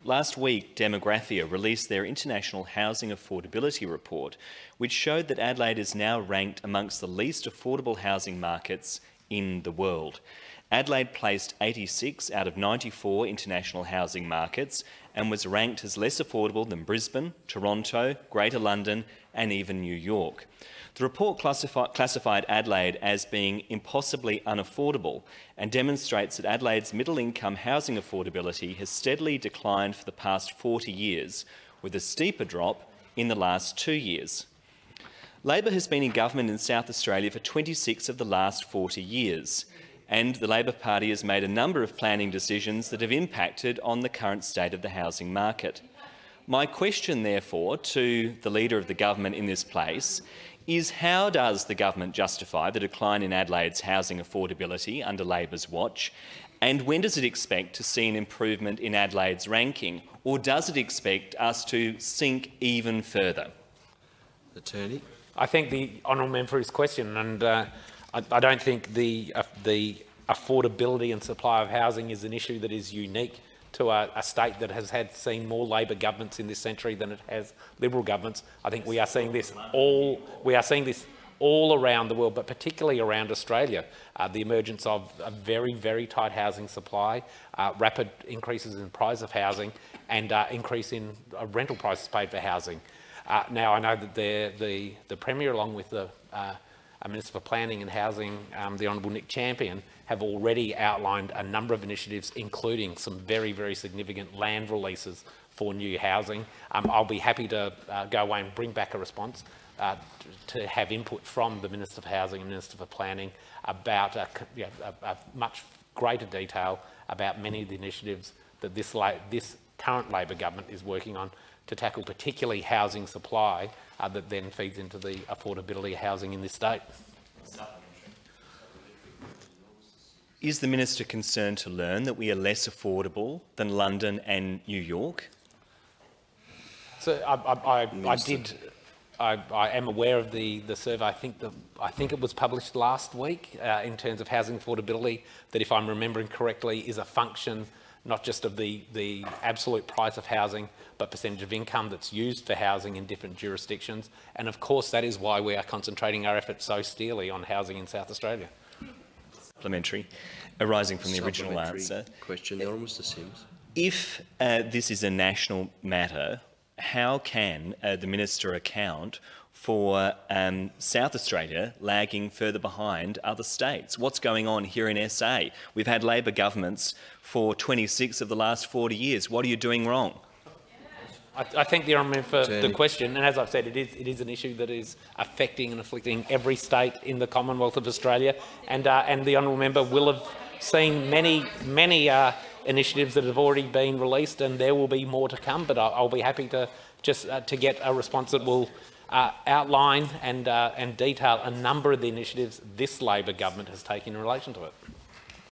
Last week, Demographia released their International Housing Affordability Report, which showed that Adelaide is now ranked amongst the least affordable housing markets in the world. Adelaide placed 86 out of 94 international housing markets and was ranked as less affordable than Brisbane, Toronto, Greater London and even New York. The report classified Adelaide as being impossibly unaffordable and demonstrates that Adelaide's middle-income housing affordability has steadily declined for the past 40 years, with a steeper drop in the last 2 years. Labor has been in government in South Australia for 26 of the last 40 years, and the Labor Party has made a number of planning decisions that have impacted on the current state of the housing market. My question, therefore, to the Leader of the Government in this place is how does the government justify the decline in Adelaide's housing affordability under Labor's watch, and when does it expect to see an improvement in Adelaide's ranking, or does it expect us to sink even further? Attorney. I thank the honourable member for his question, and I don't think the affordability and supply of housing is an issue that is unique to a state that has seen more Labor governments in this century than it has Liberal governments. I think we are seeing this all around the world, but particularly around Australia. The emergence of a very, very tight housing supply, rapid increases in the price of housing, and increase in rental prices paid for housing. Now, I know that the Premier, along with the Minister for Planning and Housing, the Honourable Nick Champion, have already outlined a number of initiatives, including some very, very significant land releases for new housing. I'll be happy to go away and bring back a response to have input from the Minister for Housing and Minister for Planning about a much greater detail about many of the initiatives that this current Labor government is working on to tackle particularly housing supply that then feeds into the affordability of housing in this state. Is the Minister concerned to learn that we are less affordable than London and New York? So I am aware of the survey. I think it was published last week in terms of housing affordability, that if I'm remembering correctly is a function not just of the absolute price of housing, but percentage of income that's used for housing in different jurisdictions. And of course that is why we are concentrating our efforts so steelly on housing in South Australia. Supplementary, arising from the original answer. Question, the Honourable Mr Simms. If this is a national matter, how can the Minister account for South Australia lagging further behind other states? What's going on here in SA? We've had Labor governments for 26 of the last 40 years. What are you doing wrong? I thank the honourable member for the question, and as I've said, it is an issue that is affecting and afflicting every state in the Commonwealth of Australia, and the honourable member will have seen many initiatives that have already been released, and there will be more to come. But I'll be happy to just to get a response that will outline and detail a number of the initiatives this Labor government has taken in relation to it.